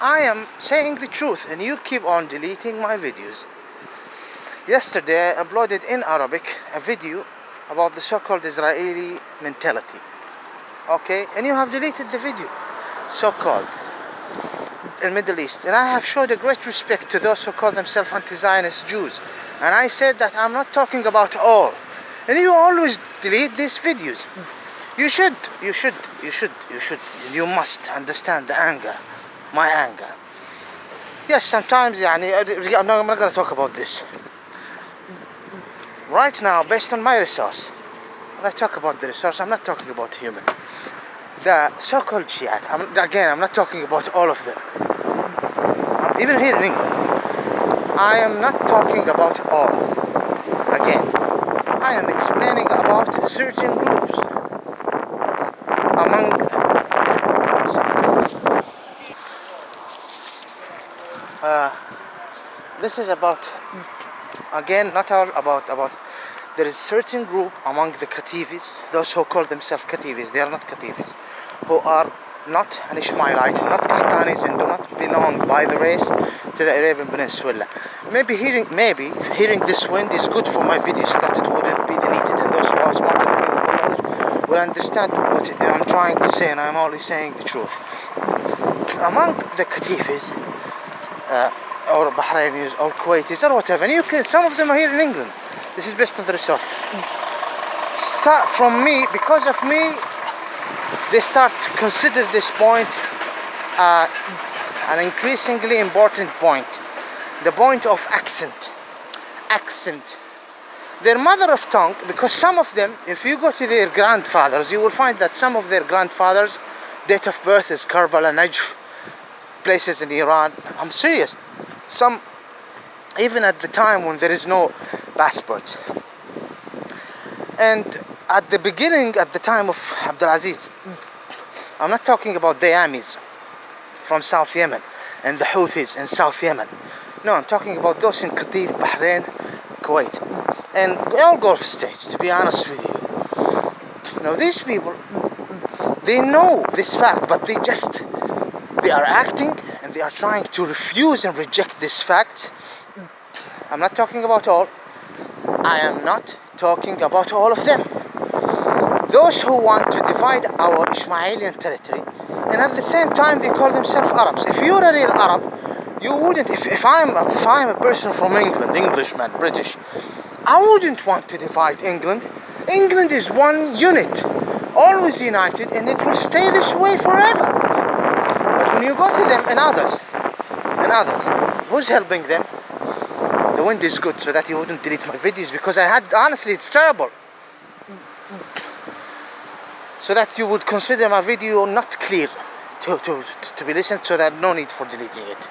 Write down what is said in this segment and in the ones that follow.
I am saying the truth and you keep on deleting my videos. Yesterday I uploaded in Arabic a video about the so-called Israeli mentality. Okay, and you have deleted the video, so-called, in Middle East. And I have showed a great respect to those who call themselves anti-Zionist Jews. And I said that I'm not talking about all. And you always delete these videos. You must understand the anger, my anger. Yes, sometimes, I'm not going to talk about this. Right now, based on my resource, when I talk about the resource, I'm not talking about human. The so-called Shiite, I'm not talking about all of them. Even here in England, I am not talking about all. Again, I am explaining about certain groups among. This is about, again, not all about. There is certain group among the Kativis, those who call themselves Kativis. They are not Kativis, who are not an Ishmaelite, not Kahtanis, and do not belong by the race to the Arabian Peninsula. Maybe hearing this wind is good for my video, so that it wouldn't be deleted, and those who are smarter than me will understand what I'm trying to say, and I'm only saying the truth. Among the Kativis, or Bahrainis, or Kuwaitis, or whatever, and some of them are here in England. This is based on the research. Start from me, because of me, they start to consider this point an increasingly important point. The point of accent. Their mother of tongue, because some of them, if you go to their grandfathers, you will find that some of their grandfathers' date of birth is Karbala, Najaf, places in Iran. I'm serious. Some, even at the time when there is no passport. And at the beginning, at the time of Abdulaziz, I'm not talking about the Yamis from South Yemen and the Houthis in South Yemen. No, I'm talking about those in Qatif, Bahrain, Kuwait, and all Gulf states, to be honest with you. Now, these people, they know this fact, but they are acting and they are trying to refuse and reject this fact. I'm not talking about all. I am not talking about all of them. Those who want to divide our Ismailian territory, and at the same time they call themselves Arabs. If you're a real Arab, you wouldn't. If I'm a person from England, Englishman, British, I wouldn't want to divide England. England is one unit, always united, and it will stay this way forever. But when you go to them and others, who's helping them? The wind is good, so that you wouldn't delete my videos, because honestly, it's terrible. So that you would consider my video not clear to be listened, so that no need for deleting it.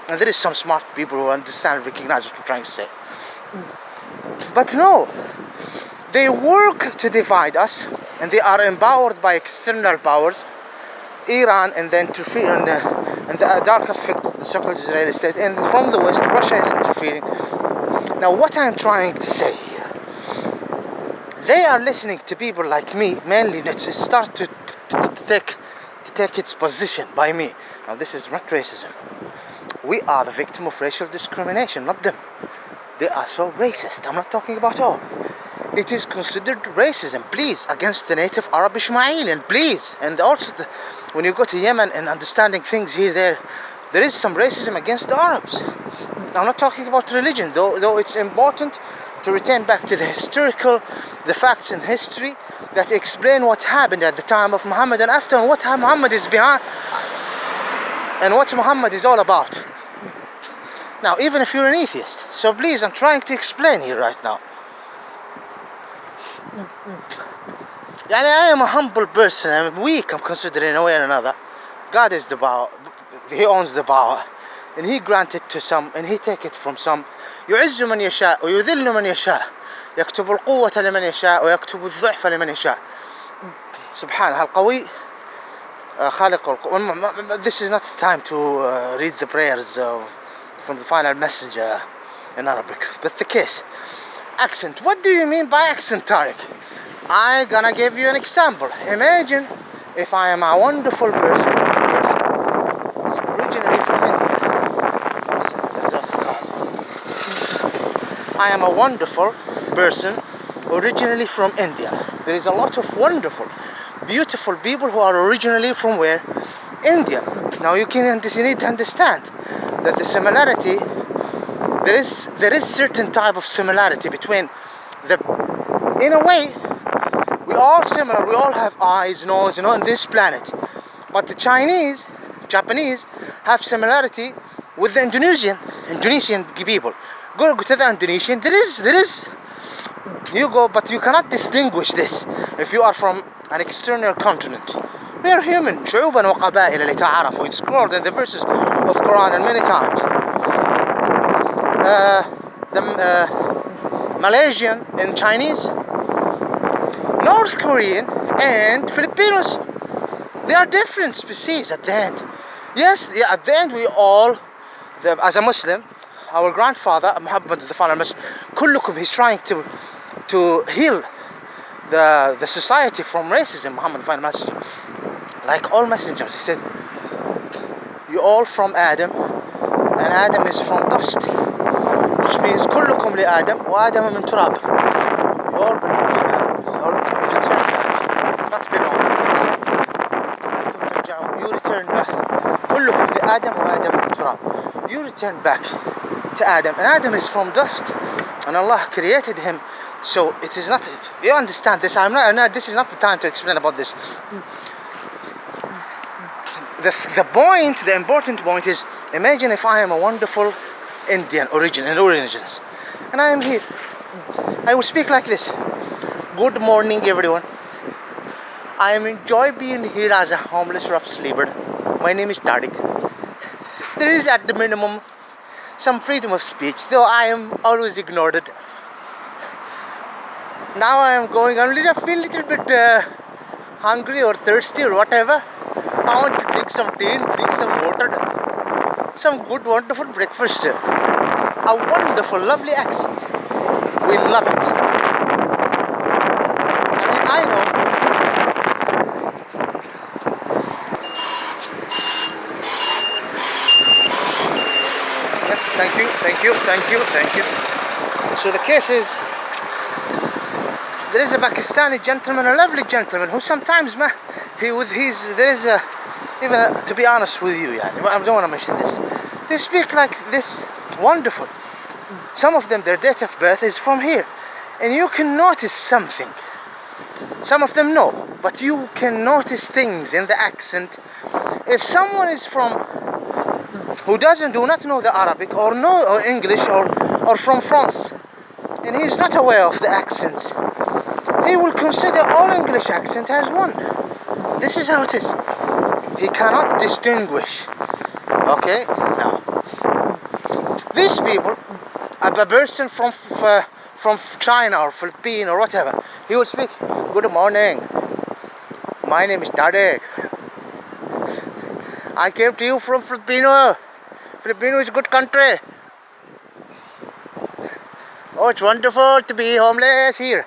And there is some smart people who understand and recognize what I'm trying to say. But no, they work to divide us, and they are empowered by external powers, Iran, and then interfering and the dark effect of the so-called Israeli state, and from the West, Russia is interfering. Now, what I'm trying to say here, they are listening to people like me, mainly that start to take its position by me. Now, this is not racism. We are the victim of racial discrimination, not them. They are so racist. I'm not talking about all. It is considered racism, please, against the native Arab Ismailian, please. And also, when you go to Yemen and understanding things here, there is some racism against the Arabs. I'm not talking about religion, though it's important to return back to the facts in history that explain what happened at the time of Muhammad and after, and what Muhammad is behind, and what Muhammad is all about. Now, even if you're an atheist, so please, I'm trying to explain here right now. I am a humble person. I'm weak, I'm considered in a way or another. God is the power. He owns the power, and He granted to some, and He take it from some. يعز من يشاء ويذل من يشاء يكتب القوة لمن يشاء ويكتب الضعف لمن يشاء. سبحان القوي خالق القوة. This is not the time to read the prayers from the final messenger in Arabic, but the case. Accent. What do you mean by accent, Tariq? I'm gonna give you an example. Imagine if I am a wonderful person who's originally from India. Listen, there's a lot of cars. I am a wonderful person originally from India. There is a lot of wonderful, beautiful people who are originally from where? India. Now you need to understand that the similarity, there is certain type of similarity between the, in a way, we all similar, we all have eyes, nose, on this planet. But the Japanese have similarity with the Indonesian people. Go to the Indonesian, there is, you go, but you cannot distinguish this if you are from an external continent. We are human, شعوبا وقبائل لتعارفوا. It's scrolled in the verses of Quran and many times. The Malaysian and Chinese, North Korean and Filipinos, they are different species at the end. Yes, at the end we all, as a Muslim, our grandfather Muhammad the final Muslim, كلكم, he's trying to heal the society from racism. Muhammad the final messenger, like all messengers, he said, you all from Adam, and Adam is from dust, which means كلكم لآدم وآدم من تراب. You all belong to Adam, or return back, not belong, you return back. كلكم لآدم وآدم من تراب. You return back to Adam, and Adam is from dust, and Allah created him. So it is not, you understand this. This is not the time to explain about this. The important point is, imagine if I am a wonderful Indian origins, and I am here. I will speak like this. Good morning, everyone. I am enjoy being here as a homeless rough sleeper. My name is Tariq. There is at the minimum some freedom of speech, though I am always ignored it. Now I am going, I feel a little bit hungry or thirsty or whatever. I want to drink some tea, drink some water, some good wonderful breakfast. A wonderful lovely accent. We love it. I mean, I know. Yes, thank you. So the case is, there is a Pakistani gentleman, a lovely gentleman, who sometimes, to be honest with you, I don't want to mention this. They speak like this, wonderful. Some of them, their date of birth is from here, and you can notice something. Some of them no, but you can notice things in the accent. If someone is who do not know the Arabic or English or from France, and he's not aware of the accents, he will consider all English accent as one. This is how it is. He cannot distinguish. Okay? Now, these people, a person from China or Philippines or whatever, he will speak, good morning, my name is Tariq. I came to you from Filipino. Filipino is a good country. Oh, it's wonderful to be homeless here.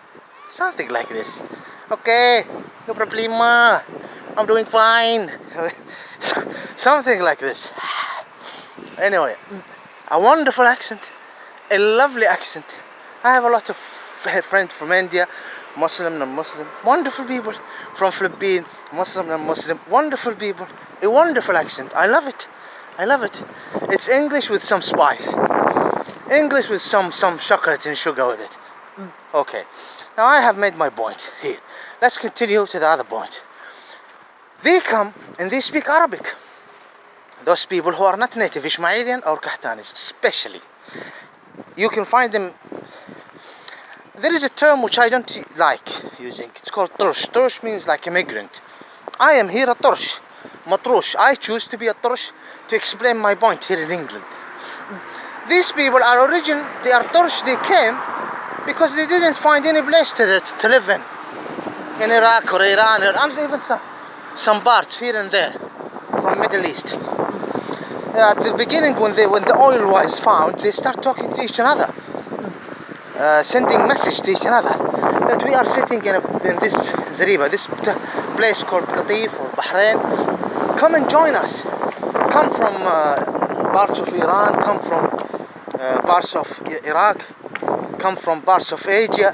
Something like this. Okay, no problema. I'm doing fine. Something like this. Anyway, a wonderful accent. A lovely accent. I have a lot of friends from India, Muslim, non-Muslim, wonderful people. From Philippines, Muslim, non-Muslim, wonderful people. A wonderful accent. I love it. It's English with some spice. English with some chocolate and sugar with it. Okay. Now I have made my point here. Let's continue to the other point. They come and they speak Arabic. Those people who are not native, Ismailian or Kahtanis, especially. You can find them. There is a term which I don't like using. It's called Tursh. Tursh means like immigrant. I am here a Tursh. Matrush. I choose to be a Tursh to explain my point here in England. These people are they are Tursh. They came because they didn't find any place to live in Iraq or Iran, and even some parts here and there from Middle East. At the beginning, when the oil was found, they start talking to each other, sending message to each other that we are sitting in this Zariba, this place called Qatif or Bahrain. Come and join us. come from parts of Iran, come from parts of Iraq, come from parts of Asia,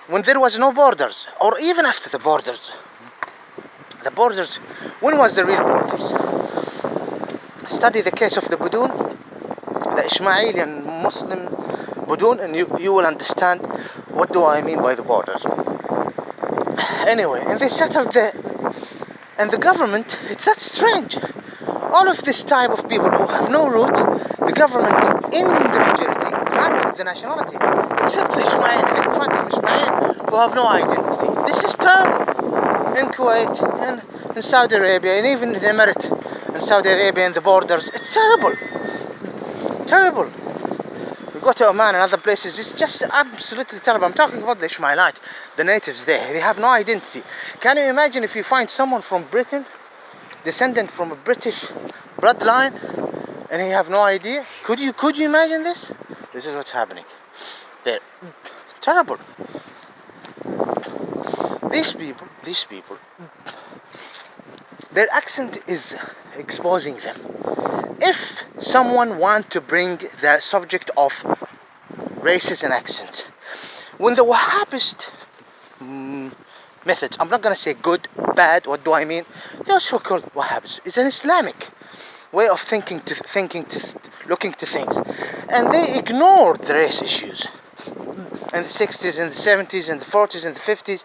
when there was no borders, or even after the borders, when was the real borders? Study the case of the Budun, the Ismaili Muslim Budun, and you will understand what do I mean by the borders. Anyway, and they settled there, and the government, that's strange. All of this type of people who have no root, the government in the majority granted the nationality, except the Ismail, and you can find some Ismail who have no identity. This is terrible. In Kuwait, in Saudi Arabia, and even in the Emirates, in Saudi Arabia, and the borders, it's terrible. Terrible. We go to Oman and other places, it's just absolutely terrible. I'm talking about the Ismailite, the natives there. They have no identity. Can you imagine if you find someone from Britain, descendant from a British bloodline, and he have no idea? Could you imagine this? This is what's happening there. Terrible. These people, their accent is exposing them. If someone want to bring the subject of races and accents, when the Wahhabist methods, I'm not gonna say good, bad, what do I mean? They're also called Wahhabis. It's an Islamic way of looking to things, and they ignored the race issues in the 60s, in the 70s, in the 40s, in the 50s,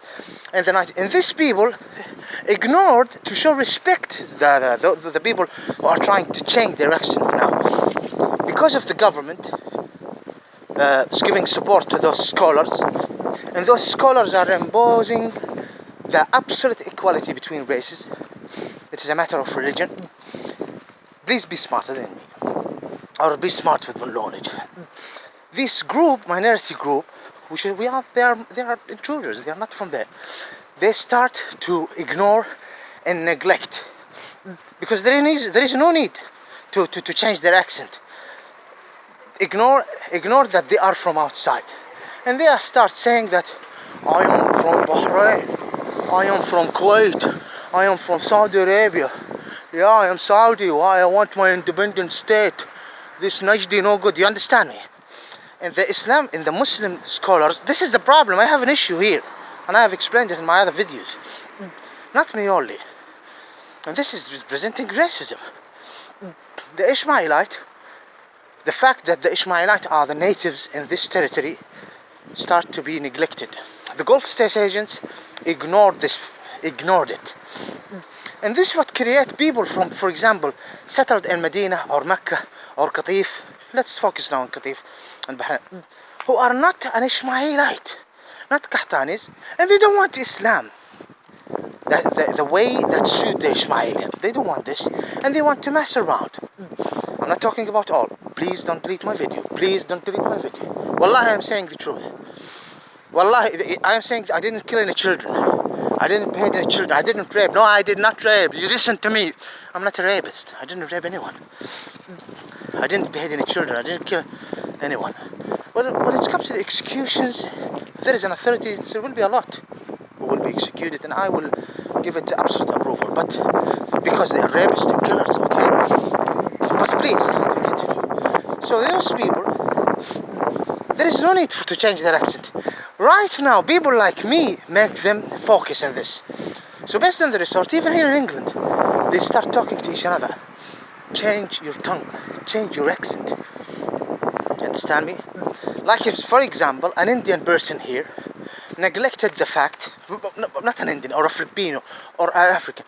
and the 90s. And these people ignored to show respect the people who are trying to change their accent now, because of the government is giving support to those scholars, and those scholars are imposing the absolute equality between races. It is a matter of religion. Please be smarter than me, or be smart with more knowledge. This group, minority group, they are intruders. They are not from there. They start to ignore and neglect, because there is no need to change their accent. Ignore that they are from outside, and they start saying that I am from Bahrain, I am from Kuwait, I am from Saudi Arabia. Yeah, I am Saudi. Why I want my independent state. This Najdi no good. You understand me? And the Muslim scholars, this is the problem. I have an issue here, and I have explained it in my other videos. Not me only. And this is representing racism. The Ishmaelite, the fact that the Ishmaelite are the natives in this territory, start to be neglected. The Gulf State agents ignored it. And this what create people from, for example, settled in Medina or Mecca or Qatif. Let's focus now on Qatif and Bahrain, who are not an Ishmaelite, not Qahtanis, and they don't want Islam. The way that suit the Ishmaelians. They don't want this, and they want to mess around. I'm not talking about all. Please don't delete my video. Please don't delete my video. Wallahi, I am saying the truth. Wallahi, I am saying I didn't kill any children. I didn't behead any children. I didn't rape. No, I did not rape. You listen to me. I'm not a rapist. I didn't rape anyone. I didn't behead any children. I didn't kill anyone. Well, when it comes to the executions, if there is an authority, there will be a lot who will be executed, and I will give it absolute approval. But because they are rapists and killers, okay? But please, let me continue. So those people, there is no need to change their accent. Right now, people like me make them focus on this. So based on the research, even here in England, they start talking to each other. Change your tongue, change your accent. You understand me? Like if, for example, an Indian person here neglected the fact, not an Indian or a Filipino or an African,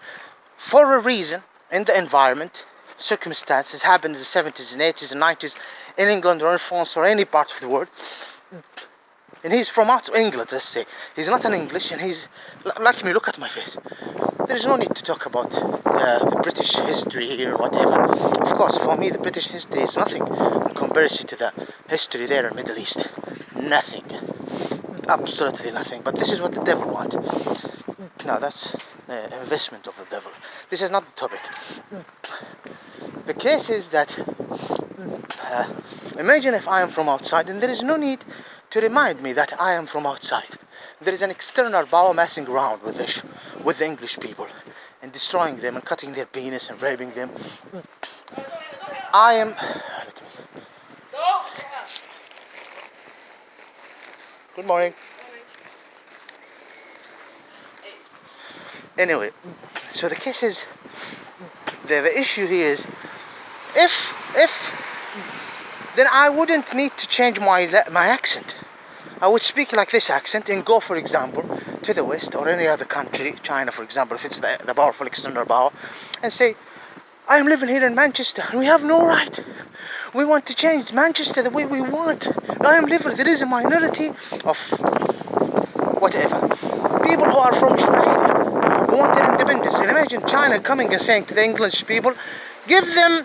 for a reason in the environment, circumstances happened in the 70s and 80s and 90s in England or in France or any part of the world, and he's from out of England, let's say. He's not an English, and he's like me. Look at my face. There is no need to talk about the British history here or whatever. Of course, for me, the British history is nothing in comparison to the history there in the Middle East. Nothing. Absolutely nothing. But this is what the devil wants. No, that's the investment of the devil. This is not the topic. The case is that imagine if I am from outside, and there is no need to remind me that I am from outside. There is an external power messing around with the English people. and destroying them and cutting their penis and raping them. I am. Let me. Good morning. Anyway, so the case is, the issue here is, if then I wouldn't need to change my accent. I would speak like this accent and go, for example, to the West or any other country, China, for example, if it's the powerful external power, and say, I am living here in Manchester and we have no right. We want to change Manchester the way we want. I am living, there is a minority of whatever. People who are from China who want their independence. And imagine China coming and saying to the English people, give them,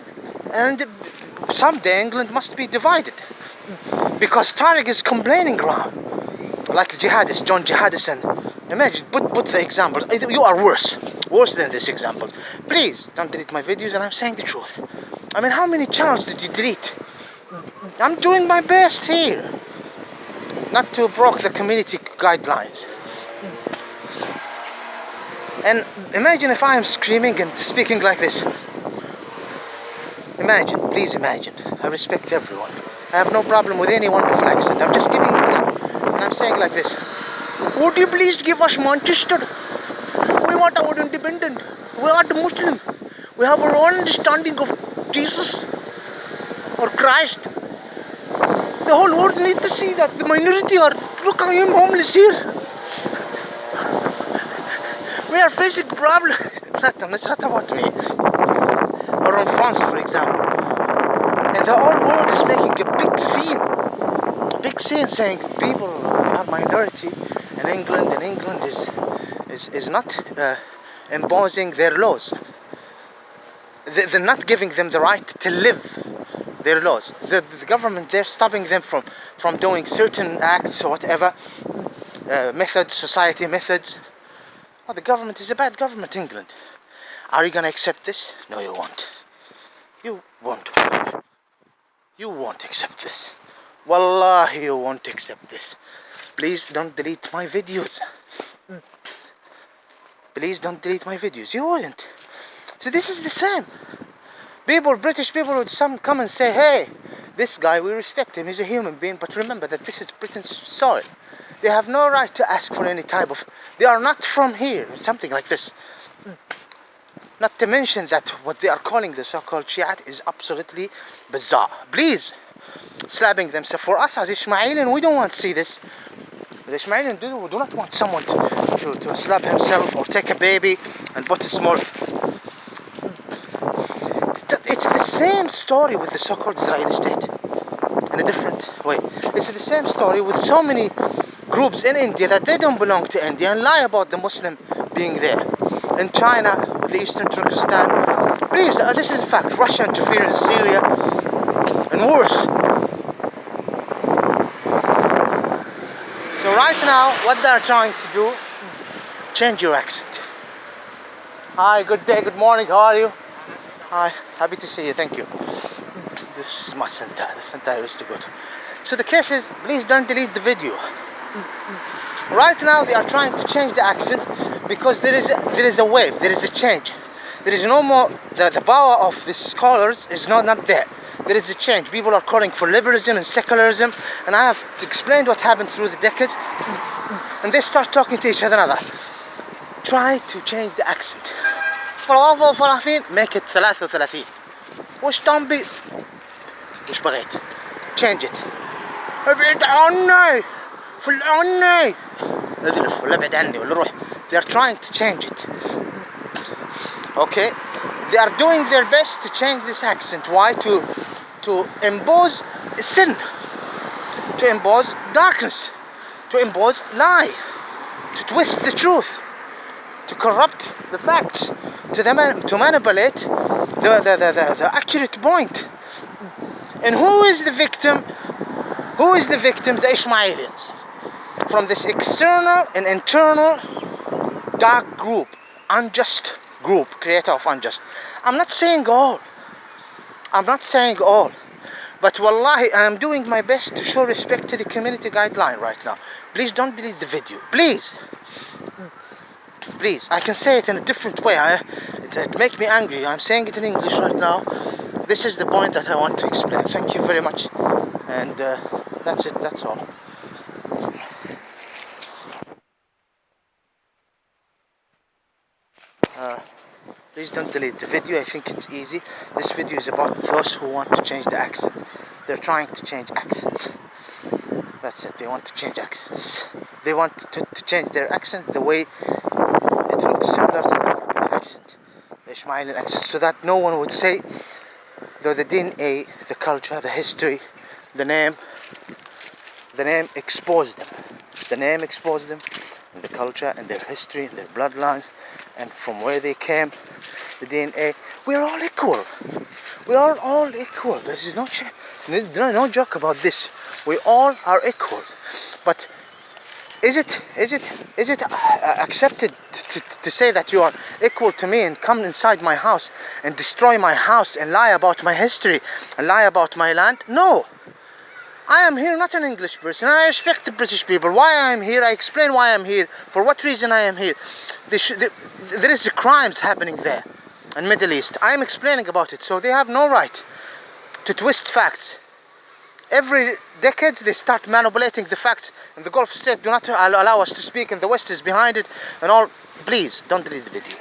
and someday England must be divided. Because Tariq is complaining around. Like the jihadists, John Jihadist, and imagine, put the examples. You are worse than this example. Please don't delete my videos, and I'm saying the truth. I mean, how many channels did you delete? I'm doing my best here, not to break the community guidelines. And imagine if I am screaming and speaking like this. Imagine, please imagine. I respect everyone. I have no problem with any wonderful accent. I'm just giving you an example. And I'm saying like this. Would you please give us Manchester? We want our independence. We are the Muslim. We have our own understanding of Jesus or Christ. The whole world needs to see that the minority are, look, I am homeless here. We are facing problems. It's not about me. Or in France, for example. And the whole world is making a big scene. Big scene saying people are minority in England, and England is not imposing their laws. They're not giving them the right to live their laws. The government, they're stopping them from doing certain acts or whatever, methods, society methods. Oh, the government is a bad government, England. Are you gonna accept this? No, you won't. You won't. You won't accept this. Wallahi, you won't accept this. Please don't delete my videos. Please don't delete my videos. You wouldn't. So this is the same. People, British people would come and say, hey, this guy, we respect him, he's a human being, but remember that this is Britain's soil. They have no right to ask for any type of, they are not from here, something like this. Not to mention that what they are calling the so-called Shiite is absolutely bizarre. Please, slapping them. So for us as Ismailian, we don't want to see this. The Ismailian do not want someone to slap himself or take a baby and put a small... It's the same story with the so-called Israeli state in a different way. It's the same story with so many groups in India that they don't belong to India and lie about the Muslim being there. In China, with the Eastern Turkestan. Please, this is a fact. Russia interfered in Syria and worse. So right now, what they're trying to do, change your accent. Hi, good day, good morning, how are you? Hi, happy to see you, thank you. This is my center, the center I used to go to. So the case is, please don't delete the video. Right now they are trying to change the accent because there is a wave, there is a change. There is no more, the power of the scholars is not there. There is a change. People are calling for liberalism and secularism, and I have explained what happened through the decades, and they start talking to each other. Try to change the accent. Make it 33. وش تنبي وش بغيت change it. ابعد عني فل عني اذلف ولا ابعد عني ولا روح. They are trying to change it. Okay, they are doing their best to change this accent. Why? To impose sin, to impose darkness, to impose lie, to twist the truth, to corrupt the facts, to manipulate the accurate point. And who is the victim? Who is the victim? The Ismailians. From this external and internal dark group, unjust group, creator of unjust. I'm not saying all. But wallahi, I am doing my best to show respect to the community guideline right now. Please don't delete the video. Please. Please, I can say it in a different way. It make me angry. I'm saying it in English right now. This is the point that I want to explain. Thank you very much. And that's it. That's all. Please don't delete the video. I think it's easy. This video is about those who want to change the accent. They're trying to change accents. That's it. They want to change accents. They want to change their accent the way it looks similar to the Arabic accent, the Ismaili accent, so that no one would say though the DNA, the culture, the history, the name exposed them. The name exposed them, and the culture, and their history, and their bloodlines, and from where they came, the DNA. We're all equal. We are all equal. There is no joke about this. We all are equals. But is it accepted to say that you are equal to me and come inside my house and destroy my house and lie about my history and lie about my land? No. I am here not an English person. I respect the British people. Why I am here, I explain why I am here, for what reason I am here. There is crimes happening there in Middle East. I am explaining about it, so they have no right to twist facts. Every decades they start manipulating the facts, and the Gulf state do not allow us to speak, and the West is behind it and all. Please don't delete the video.